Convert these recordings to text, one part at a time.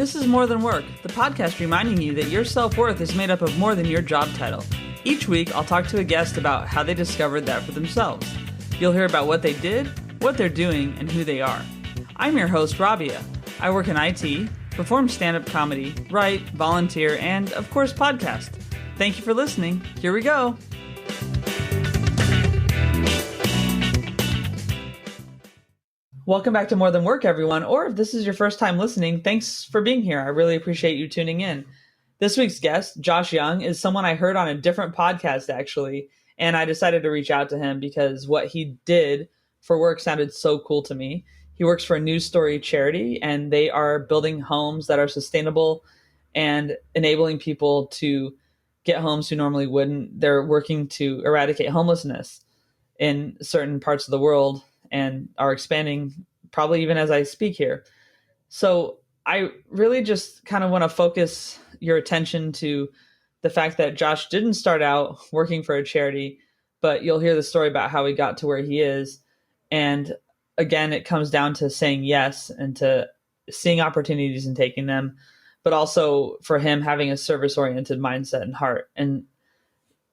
This is More Than Work, the podcast reminding you that your self-worth is made up of more than your job title. Each week, I'll talk to a guest about how they discovered that for themselves. You'll hear about what they did, what they're doing, and who they are. I'm your host, Rabiah. I work in IT, perform stand-up comedy, write, volunteer, and, of course, podcast. Thank you for listening. Here we go. Welcome back to More Than Work, everyone. Or if this is your first time listening, thanks for being here. I really appreciate you tuning in. This week's guest, Josh Young, is someone I heard on a different podcast, actually, and I decided to reach out to him because what he did for work sounded so cool to me. He works for a news story charity, and they are building homes that are sustainable and enabling people to get homes who normally wouldn't. They're working to eradicate homelessness in certain parts of the world and are expanding probably even as I speak here. So I really just kind of want to focus your attention to the fact that Josh didn't start out working for a charity, but you'll hear the story about how he got to where he is. And again, it comes down to saying yes and to seeing opportunities and taking them, but also for him having a service-oriented mindset and heart. And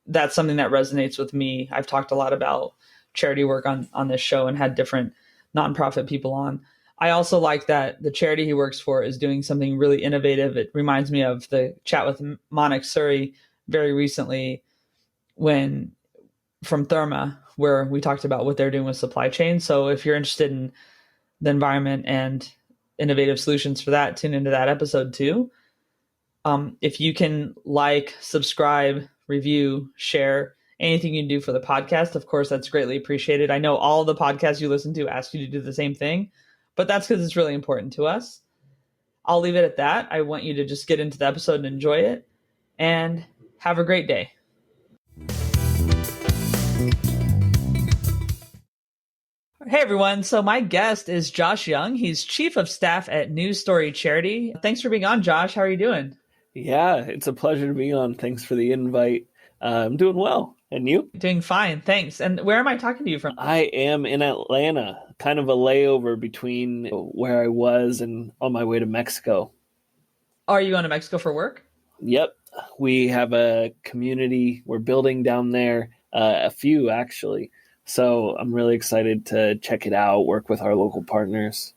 that's something that resonates with me. I've talked a lot about charity work on this show and had different nonprofit people on. I also like that the charity he works for is doing something really innovative. It reminds me of the chat with Monik Suri very recently from Therma, where we talked about what they're doing with supply chain. So if you're interested in the environment and innovative solutions for that, tune into that episode too. If you can subscribe, review, share, anything you can do for the podcast, of course, that's greatly appreciated. I know all the podcasts you listen to ask you to do the same thing, but that's because it's really important to us. I'll leave it at that. I want you to just get into the episode and enjoy it, and have a great day. Hey, everyone. So my guest is Josh Young. He's Chief of Staff at News Story Charity. Thanks for being on, Josh. How are you doing? Yeah, it's a pleasure to be on. Thanks for the invite. I'm doing well. And you? Doing fine, thanks. And where am I talking to you from? I am in Atlanta, kind of a layover between where I was and on my way to Mexico. Are you going to Mexico for work? Yep. We have a community we're building down there, a few actually. So I'm really excited to check it out, work with our local partners.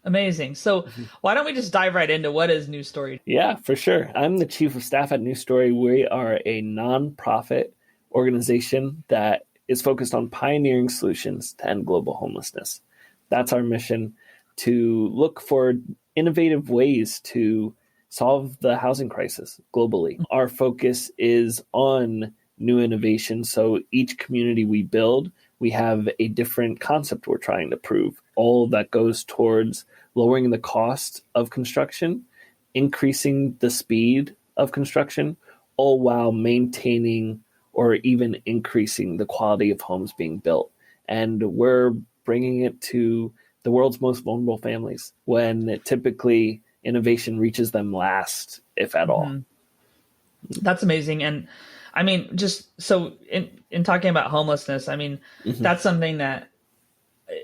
Amazing. So why don't we just dive right into what is News Story? Yeah, for sure. I'm the Chief of Staff at News Story. We are a nonprofit organization that is focused on pioneering solutions to end global homelessness. That's our mission, to look for innovative ways to solve the housing crisis globally. Our focus is on new innovation. So each community we build, we have a different concept we're trying to prove. All that goes towards lowering the cost of construction, increasing the speed of construction, all while maintaining or even increasing the quality of homes being built. And we're bringing it to the world's most vulnerable families when typically innovation reaches them last, if at all. That's amazing. And I mean, just so in talking about homelessness, I mean, that's something that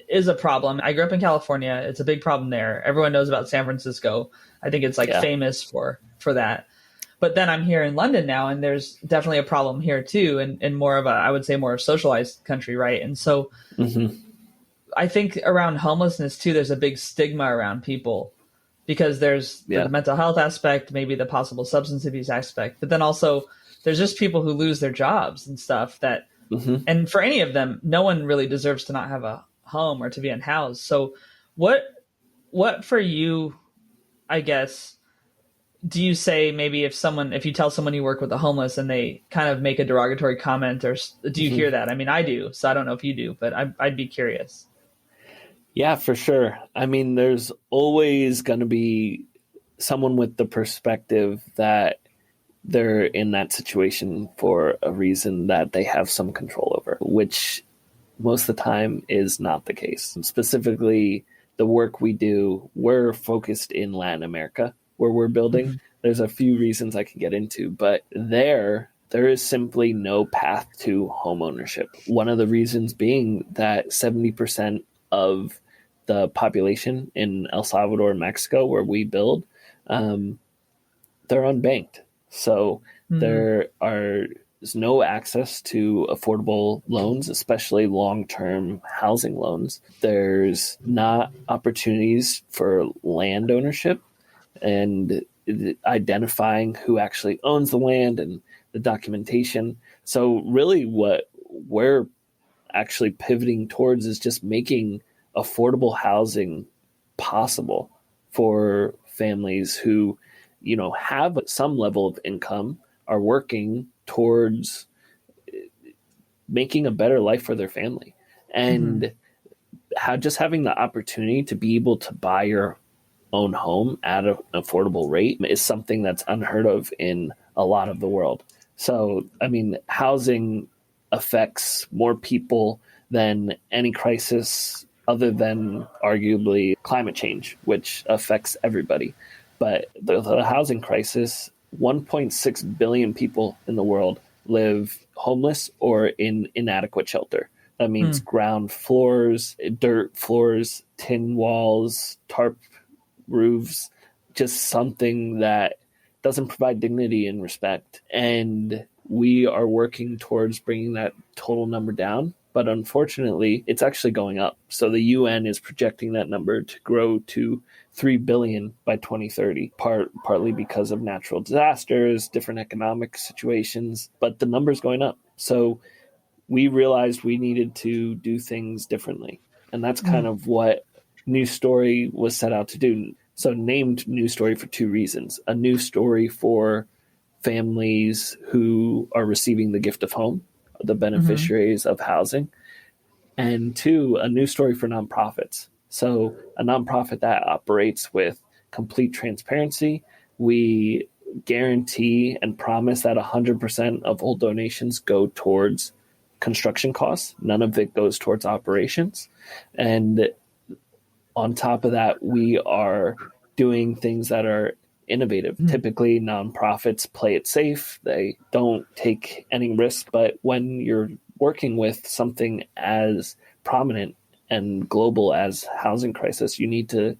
is a problem. I grew up in California. It's a big problem there. Everyone knows about San Francisco. I think it's famous for that. But then I'm here in London now, and there's definitely a problem here too, and more of I would say more socialized country, right? And so I think around homelessness too, there's a big stigma around people because there's the mental health aspect, maybe the possible substance abuse aspect, but then also there's just people who lose their jobs and stuff that, and for any of them, no one really deserves to not have a home or to be unhoused. So what for you, I guess, do you say maybe if you tell someone you work with the homeless and they kind of make a derogatory comment, or do you hear that? I mean, I do, so I don't know if you do, but I'd be curious. Yeah, for sure. I mean, there's always going to be someone with the perspective that they're in that situation for a reason that they have some control over, which most of the time is not the case. Specifically, the work we do, we're focused in Latin America, where we're building. There's a few reasons I can get into, but there is simply no path to home ownership. One of the reasons being that 70% of the population in El Salvador, Mexico, where we build, they're unbanked. So Mm-hmm. there's no access to affordable loans, especially long-term housing loans. There's not opportunities for land ownership and identifying who actually owns the land and the documentation. So really what we're actually pivoting towards is just making affordable housing possible for families who, have some level of income, are working towards making a better life for their family. Mm-hmm. And just having the opportunity to be able to buy your own home at an affordable rate is something that's unheard of in a lot of the world. So, I mean, housing affects more people than any crisis other than arguably climate change, which affects everybody. But the housing crisis, 1.6 billion people in the world live homeless or in inadequate shelter. That means ground floors, dirt floors, tin walls, tarp roofs, just something that doesn't provide dignity and respect. And we are working towards bringing that total number down. But unfortunately, it's actually going up. So the UN is projecting that number to grow to 3 billion by 2030, partly because of natural disasters, different economic situations, but the number's going up. So we realized we needed to do things differently. And that's kind of what News Story was set out to do. So named News Story for two reasons. A new story for families who are receiving the gift of home, the Mm-hmm. beneficiaries of housing, and two, a new story for nonprofits. So a nonprofit that operates with complete transparency. We guarantee and promise that 100% of all donations go towards construction costs. None of it goes towards operations. And on top of that, we are doing things that are innovative. Mm-hmm. Typically, nonprofits play it safe, they don't take any risks. But when you're working with something as prominent and global as housing crisis, you need to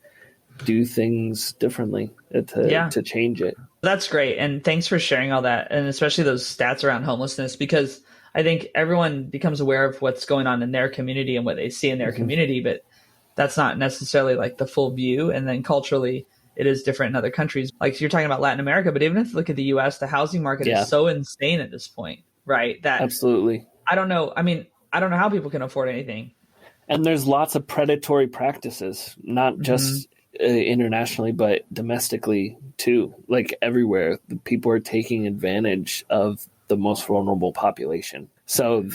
do things differently Yeah. to change it. That's great. And thanks for sharing all that. And especially those stats around homelessness, because I think everyone becomes aware of what's going on in their community and what they see in their Mm-hmm. community, but that's not necessarily like the full view. And then culturally, it is different in other countries. Like you're talking about Latin America, but even if you look at the US, the housing market is Yeah, so insane at this point, right? That absolutely. I don't know. I mean, I don't know how people can afford anything. And there's lots of predatory practices, not Hmm. just internationally, but domestically too. Like everywhere, people are taking advantage of the most vulnerable population. So,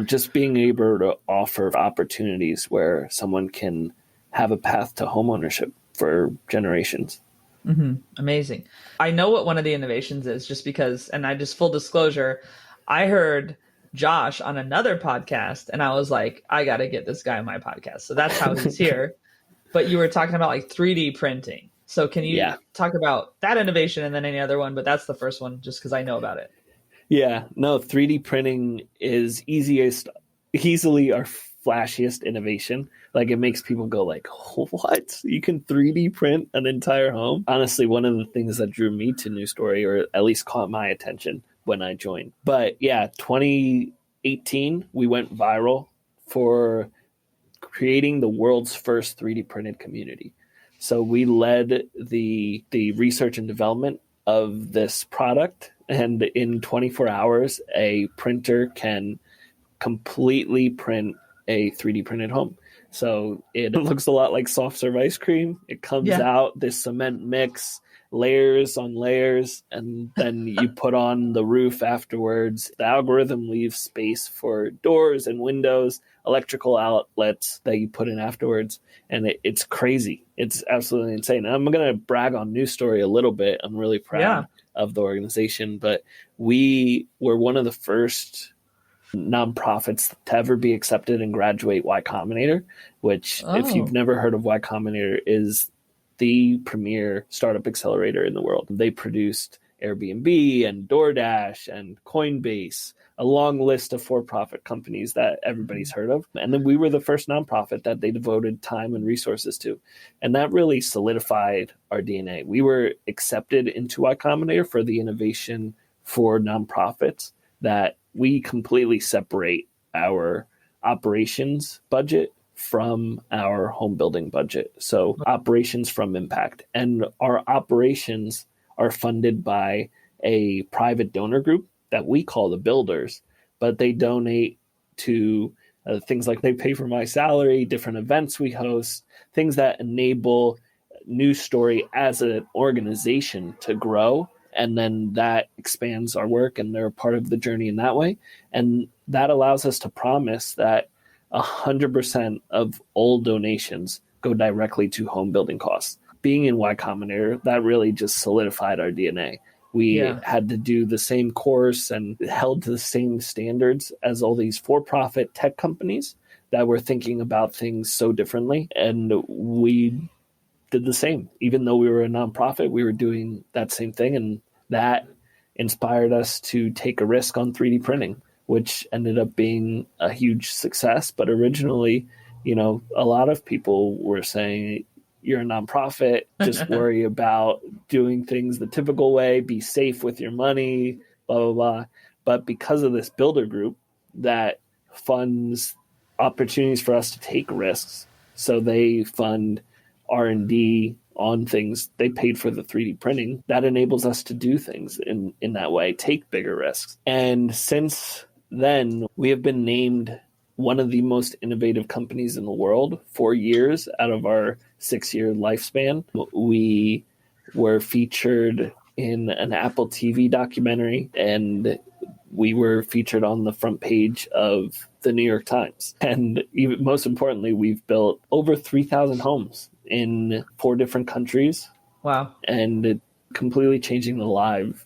just being able to offer opportunities where someone can have a path to homeownership for generations. Hmm. Amazing. I know what one of the innovations is just because, and I just full disclosure, I heard Josh on another podcast and I was like, I got to get this guy on my podcast. So that's how he's here. But you were talking about like 3D printing. So can you Yeah. talk about that innovation and then any other one? But that's the first one just because I know about it. Yeah, no, 3D printing is easily our flashiest innovation. Like it makes people go like, "What? You can 3D print an entire home?" Honestly, one of the things that drew me to New Story, or at least caught my attention when I joined. But yeah, 2018 we went viral for creating the world's first 3D printed community. So we led the research and development of this product, and in 24 hours, a printer can completely print a 3D printed home. So it looks a lot like soft serve ice cream. It comes Yeah. out this cement mix, layers on layers, and then you put on the roof afterwards. The algorithm leaves space for doors and windows, electrical outlets that you put in afterwards. And it's crazy. It's absolutely insane. And I'm going to brag on News Story a little bit. I'm really Yeah. proud of the organization, but we were one of the first nonprofits to ever be accepted and graduate Y Combinator, which, if you've Oh, never heard of Y Combinator, is the premier startup accelerator in the world. They produced Airbnb and DoorDash and Coinbase, a long list of for-profit companies that everybody's heard of. And then we were the first nonprofit that they devoted time and resources to. And that really solidified our DNA. We were accepted into Y Combinator for the innovation for nonprofits, that we completely separate our operations budget from our home building budget. So operations from impact. And our operations are funded by a private donor group that we call the builders, but they donate to things like they pay for my salary, different events we host, things that enable News Story as an organization to grow. And then that expands our work, and they're a part of the journey in that way. And that allows us to promise that 100% of all donations go directly to home building costs. Being in Y Combinator, that really just solidified our DNA. We had to do the same course and held to the same standards as all these for-profit tech companies that were thinking about things so differently. And we did the same. Even though we were a nonprofit, we were doing that same thing. And that inspired us to take a risk on 3D printing, which ended up being a huge success. But originally, a lot of people were saying, you're a nonprofit, just worry about doing things the typical way, be safe with your money, blah, blah, blah. But because of this builder group that funds opportunities for us to take risks, so they fund R&D on things, they paid for the 3D printing, that enables us to do things in that way, take bigger risks. And since then, we have been named one of the most innovative companies in the world 4 years out of our 6-year lifespan. We were featured in an Apple TV documentary, and we were featured on the front page of the New York Times. And even most importantly, we've built over 3,000 homes in 4 different countries. Wow. And completely changing the lives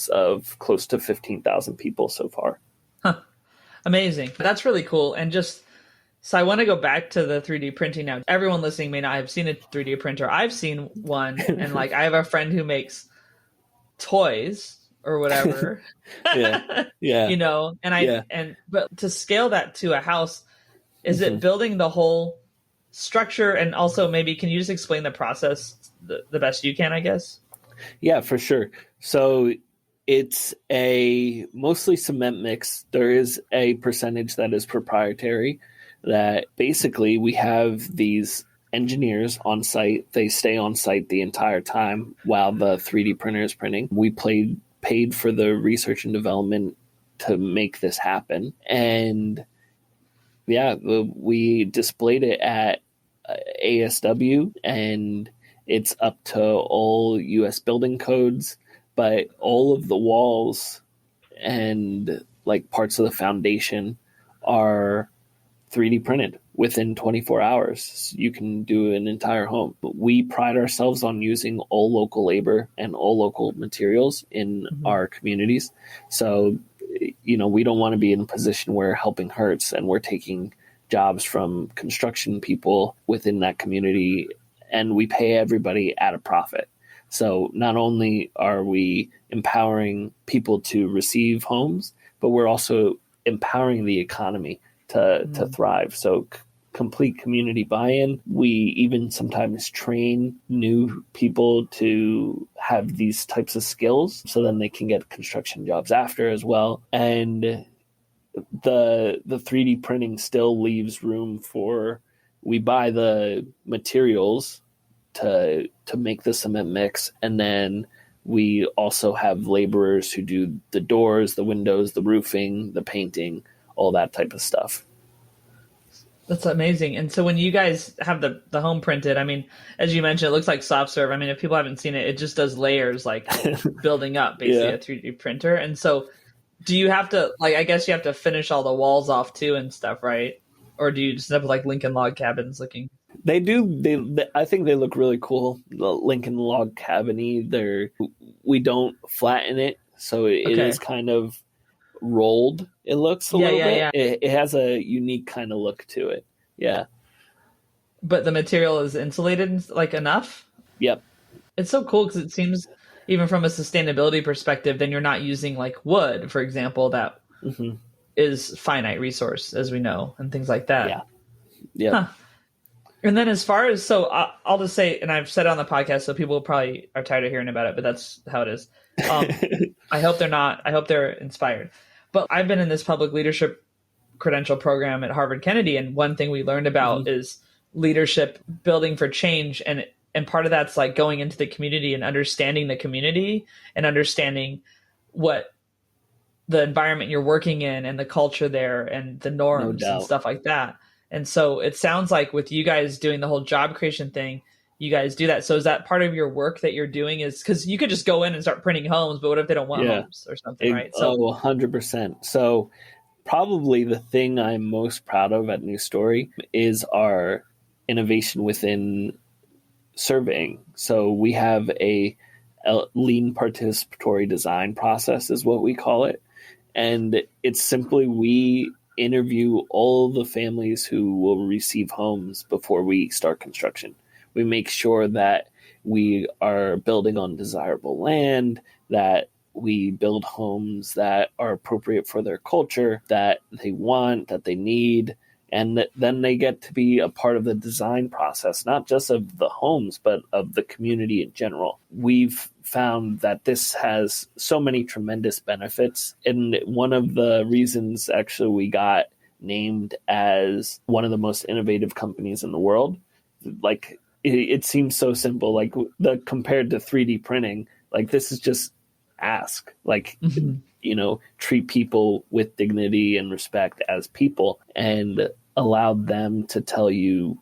of close to 15,000 people so far. Huh. Amazing. That's really cool. And so I want to go back to the 3D printing now. Everyone listening may not have seen a 3D printer. I've seen one, and I have a friend who makes toys or whatever. Yeah. But to scale that to a house, is it building the whole structure? And also maybe can you just explain the process the best you can, I guess? Yeah, for sure. So it's a mostly cement mix. There is a percentage that is proprietary, that basically we have these engineers on site. They stay on site the entire time while the 3D printer is printing. We paid for the research and development to make this happen. And we displayed it at ASW, and it's up to all US building codes. But all of the walls and parts of the foundation are 3D printed within 24 hours. You can do an entire home. But we pride ourselves on using all local labor and all local materials in our communities. So, we don't want to be in a position where helping hurts and we're taking jobs from construction people within that community, and we pay everybody at a profit. So not only are we empowering people to receive homes, but we're also empowering the economy to thrive. So complete community buy-in. We even sometimes train new people to have these types of skills, so then they can get construction jobs after as well. And the 3D printing still leaves room for, we buy the materials to make the cement mix, and then we also have laborers who do the doors, the windows, the roofing, the painting, all that type of stuff. That's amazing. And so when you guys have the home printed, as you mentioned, it looks like soft serve. If people haven't seen it, it just does layers, building up basically a 3D printer. And so do you have to, I guess you have to finish all the walls off too and stuff, right? Or do you just have Lincoln log cabins looking? They do. I think they look really cool. The Lincoln log cabin-y. We don't flatten it, so it is kind of rolled. It looks a little bit. Yeah. It has a unique kind of look to it. Yeah. But the material is insulated enough? Yep. It's so cool because it seems, even from a sustainability perspective, then you're not using wood, for example, that Hmm. is finite resource, as we know, and things like that. Yeah. Yep. Huh. And then as far as, so I'll just say, and I've said it on the podcast, so people probably are tired of hearing about it, but that's how it is. I hope they're not. I hope they're inspired. But I've been in this public leadership credential program at Harvard Kennedy, and one thing we learned about Hmm. is leadership building for change, and part of that's like going into the community and understanding the community and understanding what the environment you're working in and the culture there and the No norms and doubt. stuff like that. And so it sounds like with you guys doing the whole job creation thing, you guys do that. So is that part of your work that you're doing? Is because you could just go in and start printing homes, but what if they don't want Yeah. homes or something, right? So 100%. So probably the thing I'm most proud of at New Story is our innovation within surveying. So we have a lean participatory design process is what we call it. And it's simply we interview all the families who will receive homes before we start construction. We make sure that we are building on desirable land, that we build homes that are appropriate for their culture, that they want, that they need, and then they get to be a part of the design process, not just of the homes, but of the community in general. We've found that this has so many tremendous benefits. And one of the reasons actually we got named as one of the most innovative companies in the world, like it seems so simple, like the compared to 3D printing, like this is just ask, like, treat people with dignity and respect as people and allow them to tell you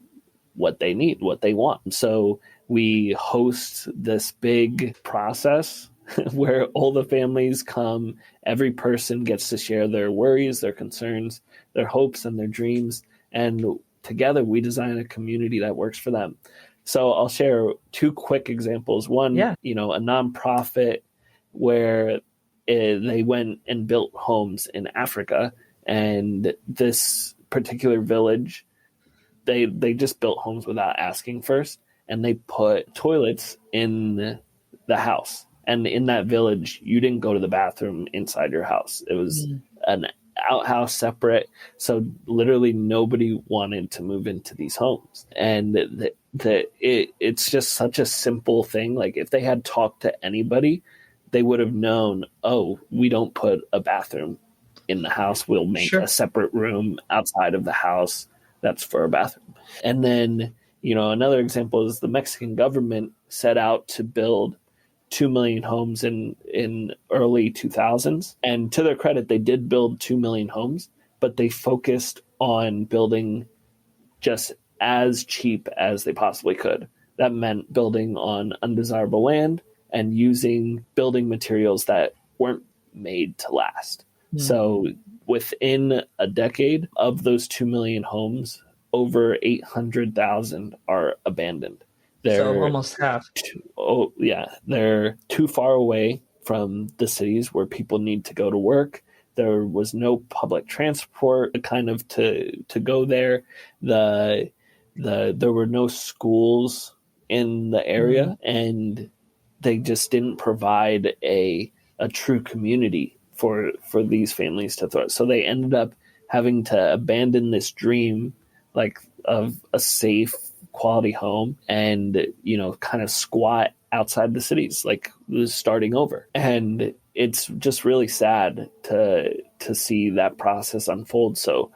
what they need, what they want. So we host this big process where all the families come, every person gets to share their worries, their concerns, their hopes, and their dreams. And together we design a community that works for them. So I'll share two quick examples. One, yeah. a nonprofit where they went and built homes in Africa, and this particular village, they just built homes without asking first, and they put toilets in the house. And in that village, you didn't go to the bathroom inside your house. It was an outhouse separate. So literally nobody wanted to move into these homes. And it's just such a simple thing. Like if they had talked to anybody, they would have known, oh, we don't put a bathroom in the house. We'll make a separate room outside of the house that's for a bathroom. And then, another example is the Mexican government set out to build 2 million homes in early 2000s. And to their credit, they did build 2 million homes, but they focused on building just as cheap as they possibly could. That meant building on undesirable land and using building materials that weren't made to last. So within a decade of those 2 million homes, over 800,000 are abandoned. So almost half. They're too far away from the cities where people need to go to work. There was no public transport kind of to go there. There were no schools in the area, and they just didn't provide a true community for these families to thrive. So they ended up having to abandon this dream, like of a safe, quality home, and kind of squat outside the cities, like starting over. And it's just really sad to see that process unfold. So,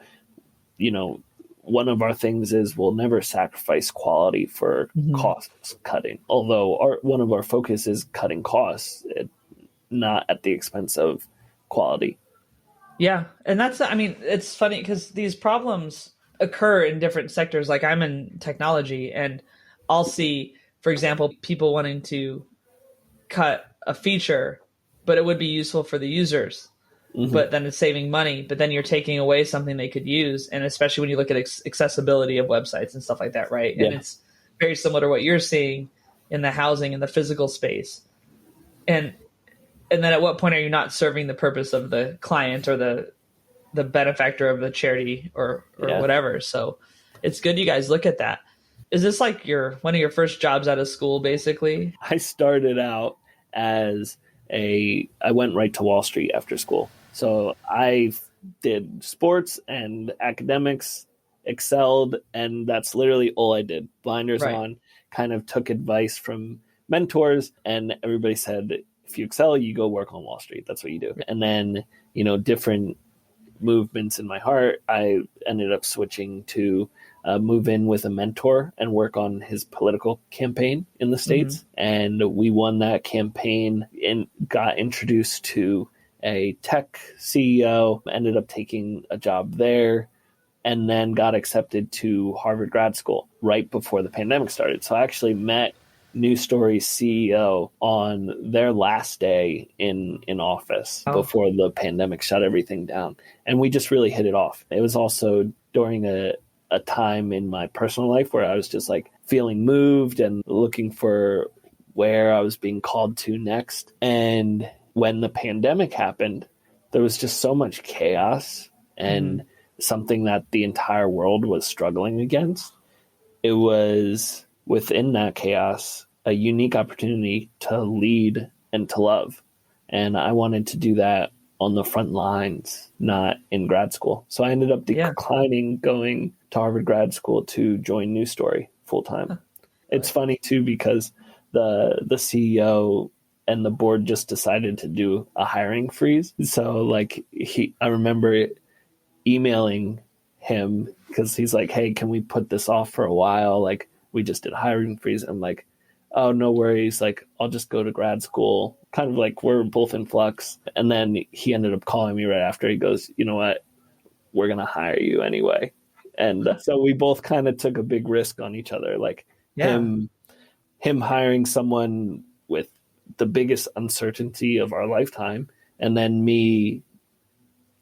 one of our things is we'll never sacrifice quality for cost cutting. Although one of our focus is cutting costs, not at the expense of quality. Yeah, and it's funny because these problems occur in different sectors. Like I'm in technology, and I'll see, for example, people wanting to cut a feature, but it would be useful for the users. But then it's saving money, but then you're taking away something they could use. And especially when you look at accessibility of websites and stuff like that, right? Yeah. And it's very similar to what you're seeing in the housing and the physical space. And then at what point are you not serving the purpose of the client or the benefactor of the charity or whatever? So it's good you guys look at that. Is this like one of your first jobs out of school, basically? I started out as I went right to Wall Street after school. So I did sports and academics, excelled, and that's literally all I did. Blinders Right. on, kind of took advice from mentors, and everybody said, if you excel, you go work on Wall Street. That's what you do. And then, different movements in my heart, I ended up switching to move in with a mentor and work on his political campaign in the States. And we won that campaign and got introduced to a tech CEO, ended up taking a job there, and then got accepted to Harvard grad school right before the pandemic started. So I actually met News Story's CEO on their last day in office before the pandemic shut everything down. And we just really hit it off. It was also during a time in my personal life where I was just like feeling moved and looking for where I was being called to next. And when the pandemic happened, there was just so much chaos and something that the entire world was struggling against. It was within that chaos a unique opportunity to lead and to love. And I wanted to do that on the front lines, not in grad school. So I ended up declining going to Harvard grad school to join News Story full time. It's funny too, because the CEO and the board just decided to do a hiring freeze. So I remember emailing him because he's like, hey, can we put this off for a while? Like, we just did a hiring freeze. I'm like, oh, no worries. Like, I'll just go to grad school. Kind of like we're both in flux. And then he ended up calling me right after. He goes, you know what? We're going to hire you anyway. And so we both kind of took a big risk on each other. Like him hiring someone with the biggest uncertainty of our lifetime, and then me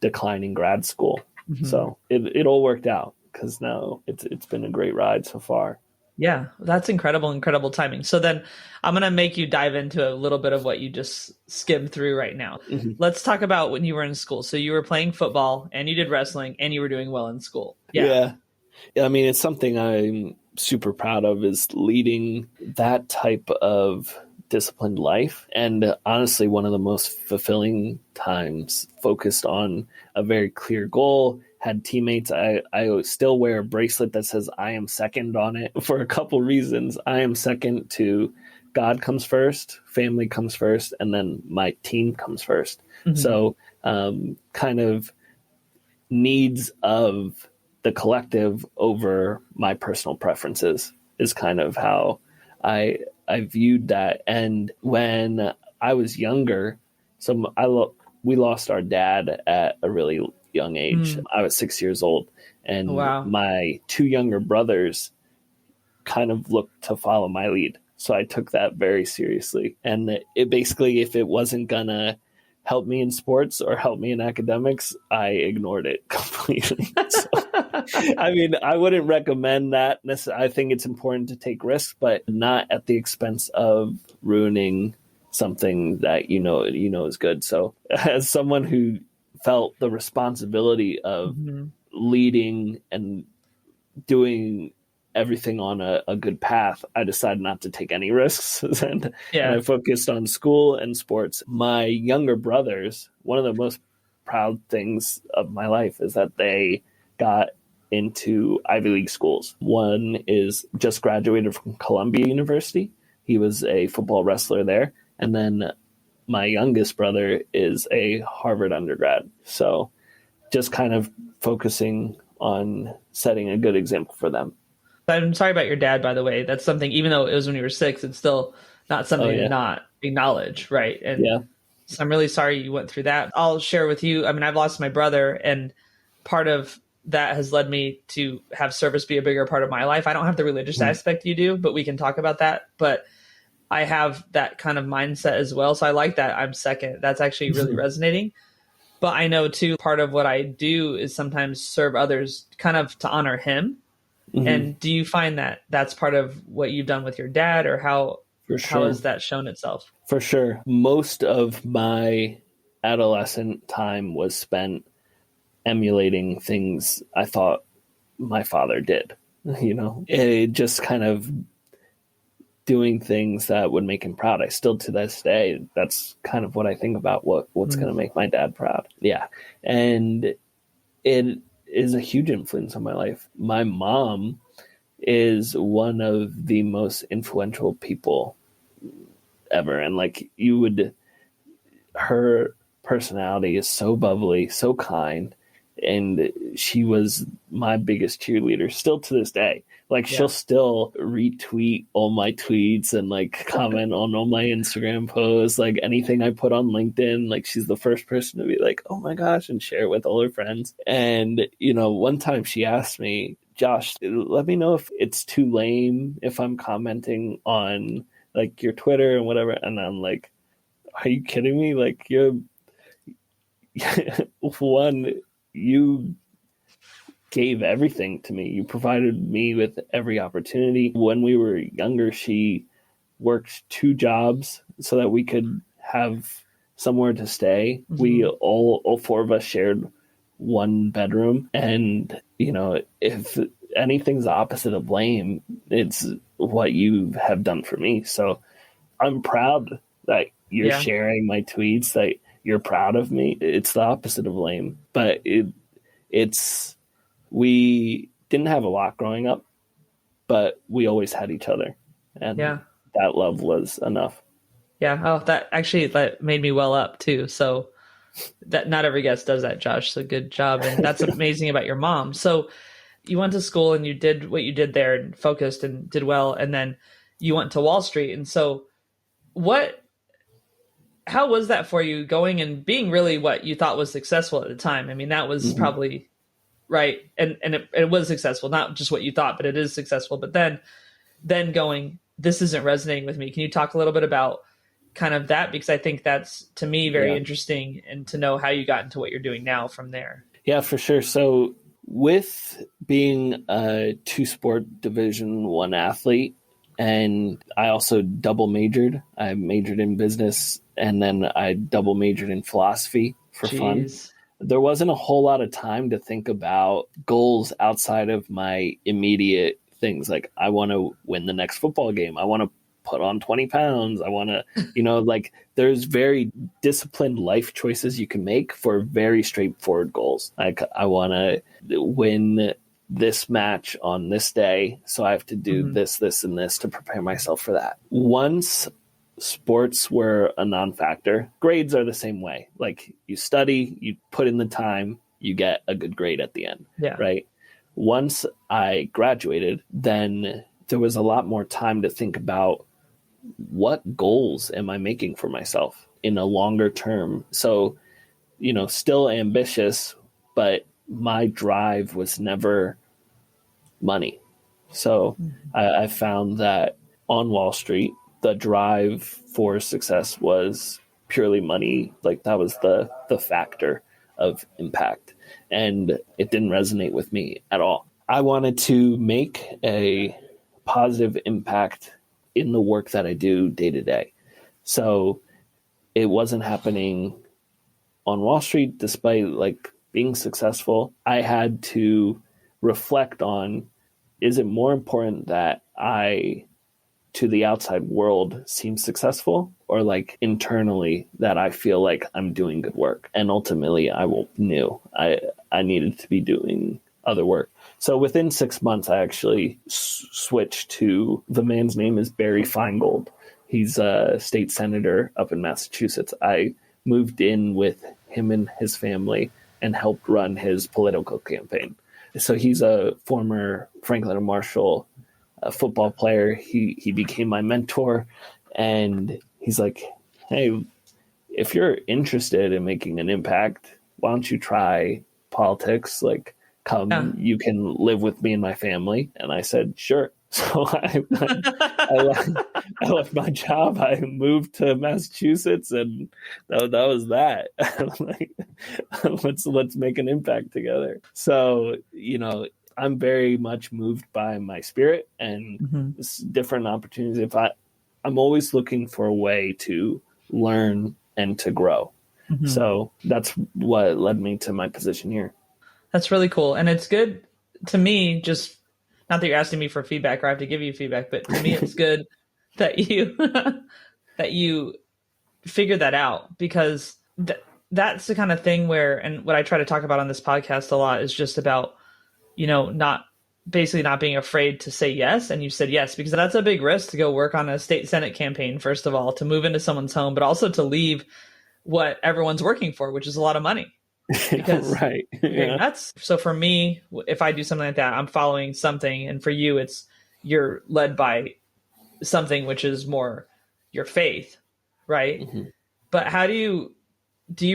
declining grad school. So it all worked out because now it's been a great ride so far. Yeah, that's incredible timing. So then I'm going to make you dive into a little bit of what you just skimmed through right now. Let's talk about when you were in school. So you were playing football and you did wrestling and you were doing well in school. Yeah. I mean, it's something I'm super proud of, is leading that type of disciplined life. And honestly, one of the most fulfilling times, focused on a very clear goal, had teammates. I still wear a bracelet that says I am second on it for a couple reasons. I am second to God comes first, family comes first, and then my team comes first. So kind of needs of the collective over my personal preferences is kind of how I viewed that. And when I was younger, we lost our dad at a really young age. I was 6 years old, and my two younger brothers kind of looked to follow my lead. So I took that very seriously. And it basically, if it wasn't gonna help me in sports or help me in academics, I ignored it completely. So, I mean, I wouldn't recommend that necessarily. I think it's important to take risks, but not at the expense of ruining something that you know is good. So as someone who felt the responsibility of leading and doing everything on a good path, I decided not to take any risks and I focused on school and sports. My younger brothers, one of the most proud things of my life is that they got into Ivy League schools. One is just graduated from Columbia University. He was a football wrestler there. And then my youngest brother is a Harvard undergrad. So just kind of focusing on setting a good example for them. I'm sorry about your dad, by the way. That's something, even though it was when you were 6, it's still not something to not acknowledge, right? And so I'm really sorry you went through that. I'll share with you, I mean, I've lost my brother, and part of that has led me to have service be a bigger part of my life. I don't have the religious aspect you do, but we can talk about that. But I have that kind of mindset as well. So I like that I'm second. That's actually really resonating. But I know too, part of what I do is sometimes serve others kind of to honor him. And do you find that that's part of what you've done with your dad, or how has that shown itself? For sure. Most of my adolescent time was spent emulating things I thought my father did. It just kind of doing things that would make him proud. I still, to this day, that's kind of what I think about what's going to make my dad proud. Yeah. And it is a huge influence on my life. My mom is one of the most influential people ever. And like her personality is so bubbly, so kind. And she was my biggest cheerleader still to this day. Like she'll still retweet all my tweets and like comment on all my Instagram posts, like anything I put on LinkedIn. Like she's the first person to be like, oh my gosh, and share it with all her friends. And, one time she asked me, Josh, let me know if it's too lame if I'm commenting on like your Twitter and whatever. And I'm like, are you kidding me? Like you're one, you gave everything to me. You provided me with every opportunity. When we were younger, she worked 2 jobs so that we could have somewhere to stay. Mm-hmm. We all 4 of us shared 1 bedroom. And, if anything's the opposite of lame, it's what you have done for me. So I'm proud that you're sharing my tweets, that you're proud of me. It's the opposite of lame, but we didn't have a lot growing up, but we always had each other, and that love was enough. Yeah. Oh, that made me well up too. So that not every guest does that, Josh. So good job. And that's amazing about your mom. So you went to school and you did what you did there and focused and did well. And then you went to Wall Street. And so how was that for you, going and being really what you thought was successful at the time? I mean, that was probably right. And it was successful, not just what you thought, but it is successful. But then going, this isn't resonating with me. Can you talk a little bit about kind of that? Because I think that's, to me, very interesting, and to know how you got into what you're doing now from there. Yeah, for sure. So with being a 2-sport Division I athlete, and I also double majored. I majored in business, and then I double majored in philosophy for fun. There wasn't a whole lot of time to think about goals outside of my immediate things. Like, I want to win the next football game. I want to put on 20 pounds. I want to, like, there's very disciplined life choices you can make for very straightforward goals. Like, I want to win this match on this day, so I have to do this, and this to prepare myself for that. Once sports were a non-factor, grades are the same way. Like, you study, you put in the time, you get a good grade at the end, right? Once I graduated, then there was a lot more time to think about what goals am I making for myself in a longer term. So, still ambitious, but my drive was never money. So I found that on Wall Street, the drive for success was purely money. Like, that was the factor of impact, and it didn't resonate with me at all. I wanted to make a positive impact in the work that I do day to day. So it wasn't happening on Wall Street, despite like being successful. I had to reflect on, is it more important that I, to the outside world, seem successful, or like internally that I feel like I'm doing good work? And ultimately I knew I needed to be doing other work. So within 6 months, I actually switched to, the man's name is Barry Finegold. He's a state senator up in Massachusetts. I moved in with him and his family and helped run his political campaign. So he's a former Franklin and Marshall football player. He became my mentor, and he's like, hey, if you're interested in making an impact, why don't you try politics? Like, come, you can live with me and my family. And I said, sure. So I left my job. I moved to Massachusetts, and that was that. Like, let's make an impact together. So, I'm very much moved by my spirit and different opportunities. I'm always looking for a way to learn and to grow. So that's what led me to my position here. That's really cool. And it's good to me, just not that you're asking me for feedback or I have to give you feedback, but to me, it's good that you that you figure that out, because that's the kind of thing where, and what I try to talk about on this podcast a lot is just about, not basically not being afraid to say yes. And you said yes, because that's a big risk to go work on a state Senate campaign, first of all, to move into someone's home, but also to leave what everyone's working for, which is a lot of money. Because right. you're nuts. So for me, if I do something like that, I'm following something. And for you, it's you're led by something which is more your faith, right? Mm-hmm. But how do you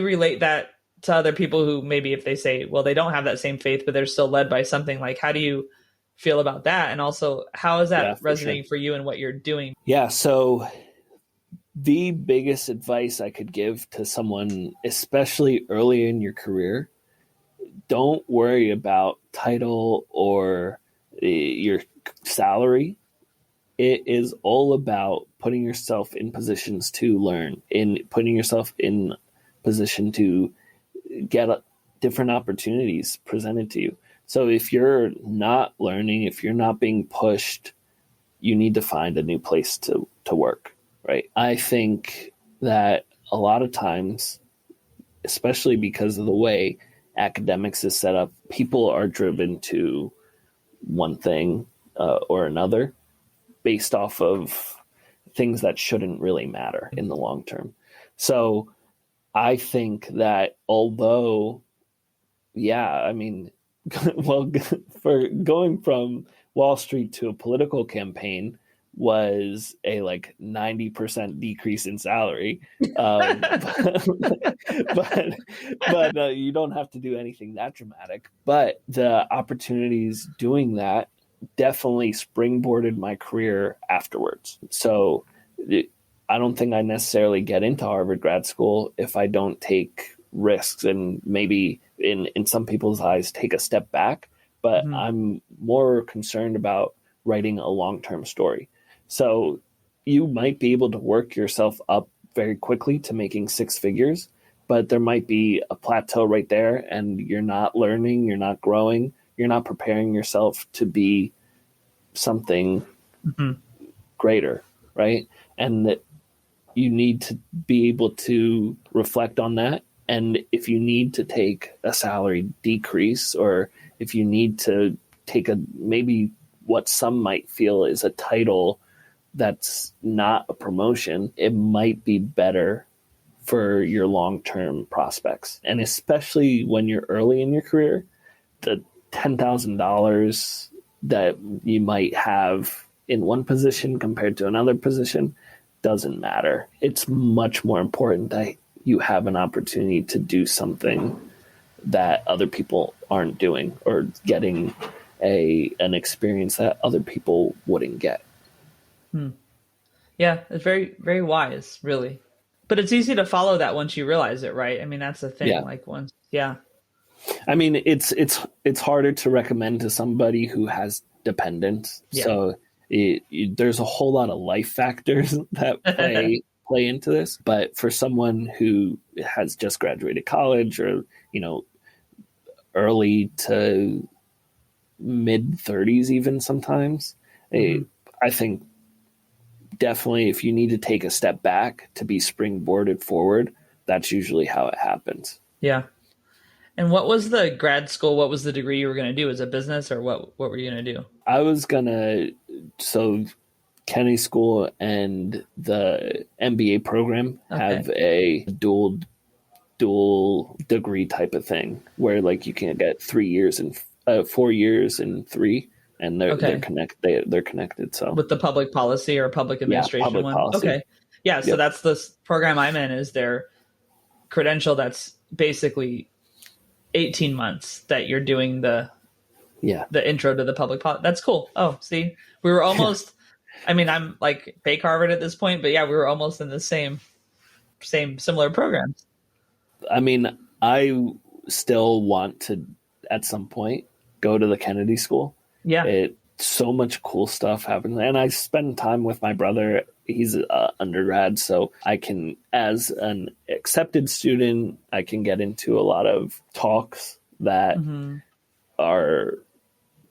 relate that to other people who maybe, if they say, well, they don't have that same faith, but they're still led by something? Like, how do you feel about that? And also, how is that resonating for you and what you're doing? Yeah. So the biggest advice I could give to someone, especially early in your career, don't worry about title or your salary. It is all about putting yourself in positions to learn, in putting yourself in position to get different opportunities presented to you. So if you're not learning, if you're not being pushed, you need to find a new place to work, right? I think that a lot of times, especially because of the way academics is set up, people are driven to one thing or another based off of things that shouldn't really matter in the long term. So I think that although, well, for going from Wall Street to a political campaign was a 90% decrease in salary. But you don't have to do anything that dramatic. But the opportunities doing that definitely springboarded my career afterwards. So I don't think I necessarily get into Harvard grad school if I don't take risks and maybe in some people's eyes take a step back. But I'm more concerned about writing a long-term story. So you might be able to work yourself up very quickly to making six figures, but there might be a plateau right there and you're not learning, you're not growing, you're not preparing yourself to be something greater, right? And that you need to be able to reflect on that. And if you need to take a salary decrease, or if you need to take maybe what some might feel is a title that's not a promotion, it might be better for your long-term prospects. And especially when you're early in your career, the $10,000 that you might have in one position compared to another position doesn't matter. It's much more important that you have an opportunity to do something that other people aren't doing, or getting an experience that other people wouldn't get. Yeah, it's very, very wise, really. But it's easy to follow that once you realize it, right? I mean, that's the thing. Yeah. I mean, it's harder to recommend to somebody who has dependents. Yeah. So there's a whole lot of life factors that play into this. But for someone who has just graduated college, or early to mid 30s, even sometimes, I think definitely if you need to take a step back to be springboarded forward, that's usually how it happens. Yeah. And what was the grad school? What was the degree you were going to do? Was it business, or what were you going to do? I was going to, Kennedy School and the MBA program have a dual degree type of thing, where you can get 3 years and 4 years and 3, and they're connected. So with the public policy or public administration public one. Policy. Okay. Yeah. So that's the program I'm in, is their credential. That's basically 18 months that you're doing the intro to the public policy. That's cool. Oh, see, we were almost, I mean, I'm like fake Harvard at this point, but yeah, we were almost in the same similar programs. I mean, I still want to, at some point, go to the Kennedy School. Yeah. So much cool stuff happens. And I spend time with my brother. He's an undergrad, so I can, as an accepted student, I can get into a lot of talks that are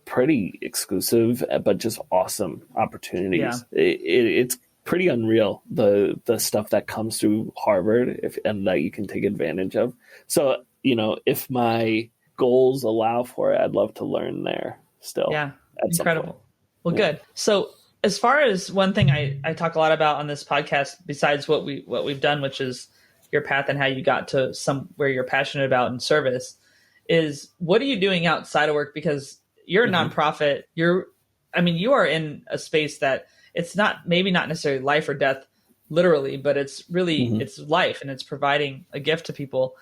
pretty exclusive, but just awesome opportunities. Yeah. pretty unreal, the stuff that comes through Harvard and that you can take advantage of. So, if my goals allow for it, I'd love to learn there still. Yeah, at some point. incredible. Well, good. So as far as one thing I talk a lot about on this podcast, besides what we've done, which is your path and how you got to somewhere you're passionate about in service, is what are you doing outside of work? Because you're a nonprofit. You are in a space that it's maybe not necessarily life or death literally, but it's really it's life, and it's providing a gift to people.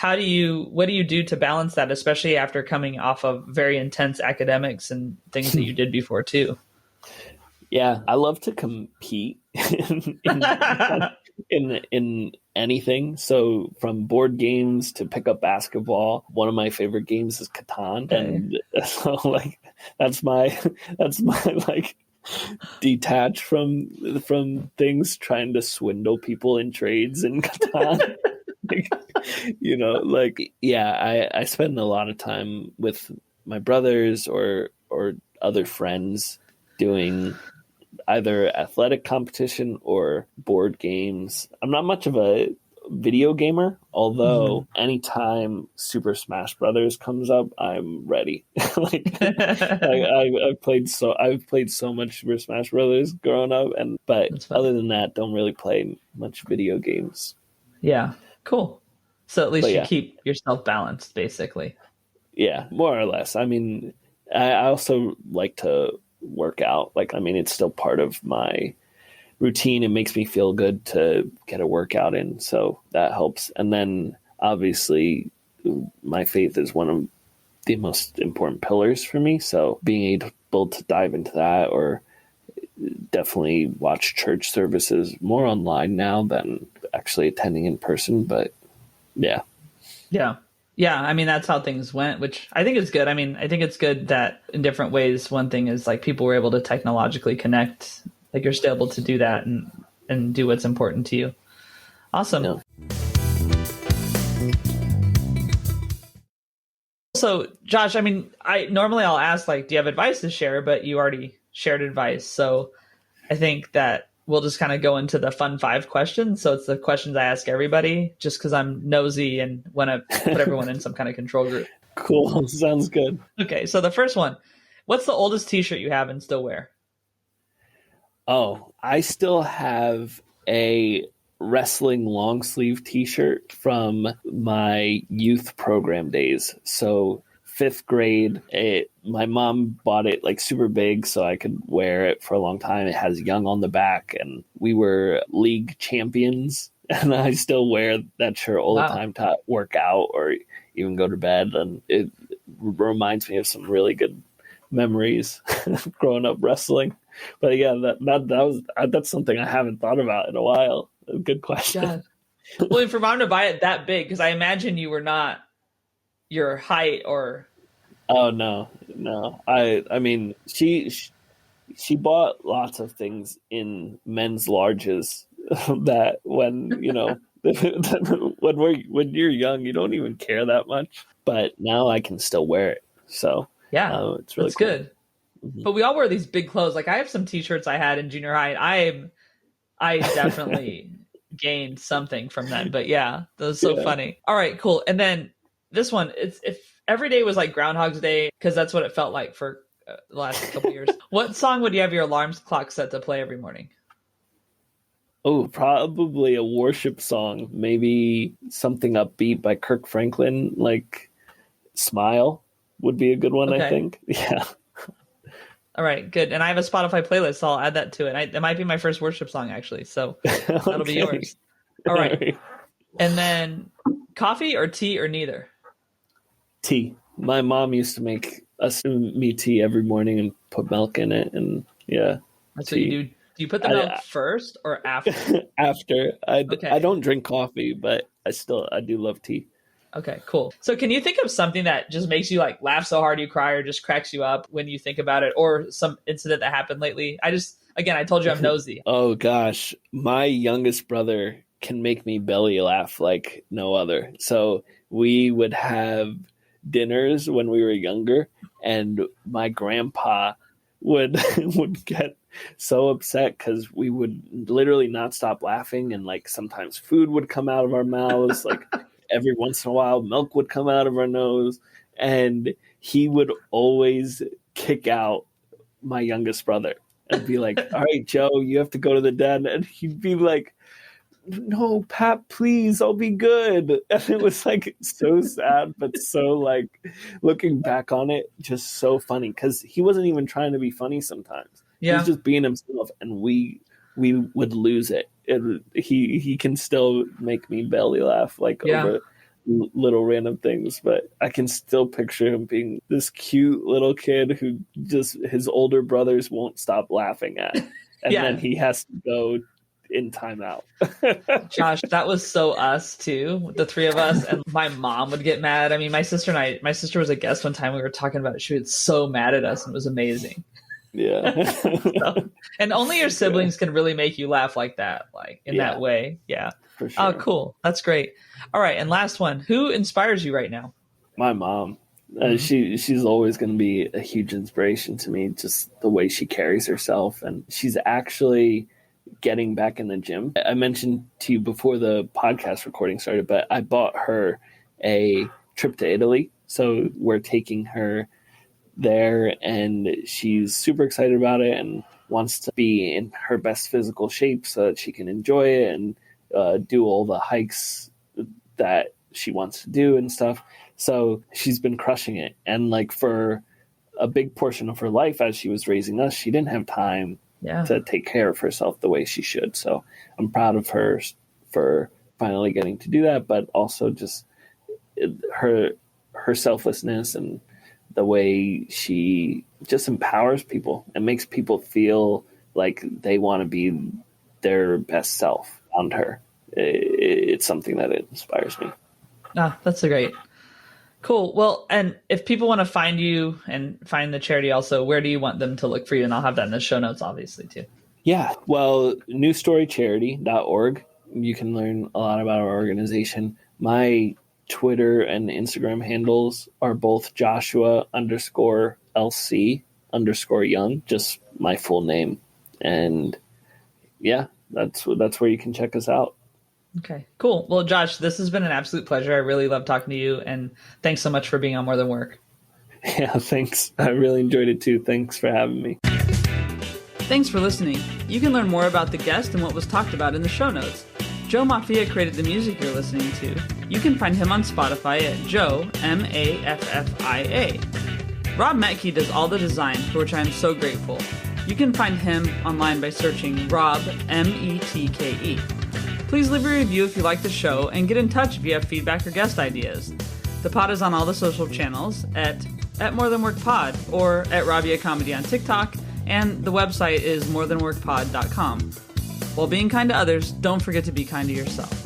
What do you do to balance that, especially after coming off of very intense academics and things that you did before too? Yeah, I love to compete in anything. So from board games to pick up basketball, one of my favorite games is Catan, and so that's my like detach from things, trying to swindle people in trades in Catan. I spend a lot of time with my brothers or other friends doing either athletic competition or board games. I'm not much of a video gamer, although anytime Super Smash Brothers comes up, I'm ready. I've played so much Super Smash Brothers growing up, but other than that, don't really play much video games. Yeah, cool. So at least you keep yourself balanced, basically. Yeah, more or less. I mean, I also like to work out. It's still part of my routine. It makes me feel good to get a workout in, so that helps. And then obviously my faith is one of the most important pillars for me, so being able to dive into that, or definitely watch church services more online now than actually attending in person. But yeah. I mean, that's how things went, which I think is good. I mean, I think it's good that in different ways. One thing is people were able to technologically connect. You're still able to do that and do what's important to you. Awesome. Yeah. So Josh, I mean, I'll ask do you have advice to share, but you already shared advice. So I think that we'll just kind of go into the fun 5 questions. So it's the questions I ask everybody just because I'm nosy and want to put everyone in some kind of control group. Cool. Sounds good. Okay. So the first one, what's the oldest t-shirt you have and still wear? Oh, I still have a wrestling long sleeve t-shirt from my youth program days. So 5th grade, my mom bought it super big so I could wear it for a long time. It has Young on the back, and we were league champions, and I still wear that shirt all the time to work out or even go to bed, and it reminds me of some really good memories growing up wrestling. But yeah, that's something I haven't thought about in a while. Good question. God. Well, for mom to buy it that big, because I imagine you were not your height or. Oh no. I mean, she bought lots of things in men's larges that when when you're young, you don't even care that much. But now I can still wear it. So yeah, it's really cool. Good. But we all wear these big clothes. I have some t-shirts I had in junior high. I definitely gained something from that. But yeah, that was so funny. All right, cool. And then this one, it's if every day was like Groundhog's Day, because that's what it felt like for the last couple of years. What song would you have your alarm clock set to play every morning? Oh, probably a worship song. Maybe something upbeat by Kirk Franklin, like Smile would be a good one, I think. Yeah. All right, good. And I have a Spotify playlist, so I'll add that to it. It might be my first worship song, actually. So that'll be yours. All right. And then coffee or tea or neither? Tea. My mom used to make me tea every morning and put milk in it. And yeah. That's tea. What you do. Do you put the milk first or after? After. I don't drink coffee, but I do love tea. Okay, cool. So can you think of something that just makes you laugh so hard you cry or just cracks you up when you think about it, or some incident that happened lately? I told you I'm nosy. Oh gosh. My youngest brother can make me belly laugh like no other. So we would have dinners when we were younger, and my grandpa would would get so upset because we would literally not stop laughing, and like sometimes food would come out of our mouths, like every once in a while milk would come out of our nose, and he would always kick out my youngest brother and be like, all right, Joe, you have to go to the den. And he'd be like, no, Pat, please, I'll be good. And it was like so sad, but so like looking back on it, just so funny because he wasn't even trying to be funny sometimes. He was just being himself, and we would lose it. He can still make me belly laugh over little random things, but I can still picture him being this cute little kid who just his older brothers won't stop laughing at, and then he has to go in timeout. Josh, that was so us too, the three of us, and my mom would get mad. I mean, my sister was a guest one time. We were talking about it. She was so mad at us, and it was amazing. Yeah. And only your siblings can really make you laugh like that, like in that way. Yeah. For sure. Oh, cool. That's great. All right. And last one, who inspires you right now? My mom. She's always going to be a huge inspiration to me, just the way she carries herself. And she's actually getting back in the gym. I mentioned to you before the podcast recording started, but I bought her a trip to Italy. So we're taking her there, and she's super excited about it and wants to be in her best physical shape so that she can enjoy it and do all the hikes that she wants to do and stuff. So she's been crushing it. And like for a big portion of her life as she was raising us, she didn't have time to take care of herself the way she should. So I'm proud of her for finally getting to do that, but also just her selflessness and the way she just empowers people and makes people feel like they want to be their best self around her. It's something that inspires me. Ah, that's great. Cool. Well, and if people want to find you and find the charity also, where do you want them to look for you? And I'll have that in the show notes, obviously, too. Yeah. Well, newstorycharity.org. You can learn a lot about our organization. My Twitter and Instagram handles are both Joshua_LC_Young, just my full name. And yeah, that's where you can check us out. Okay, cool. Well, Josh, this has been an absolute pleasure. I really love talking to you, and thanks so much for being on More Than Work. Yeah, thanks. I really enjoyed it too. Thanks for having me. Thanks for listening. You can learn more about the guest and what was talked about in the show notes. Joe Maffia created the music you're listening to. You can find him on Spotify at Joe, Maffia. Rob Metke does all the design, for which I am so grateful. You can find him online by searching Rob, Metke. Please leave a review if you like the show, and get in touch if you have feedback or guest ideas. The pod is on all the social channels at More Than Work Pod or at Rabiah Comedy on TikTok, and the website is morethanworkpod.com. While being kind to others, don't forget to be kind to yourself.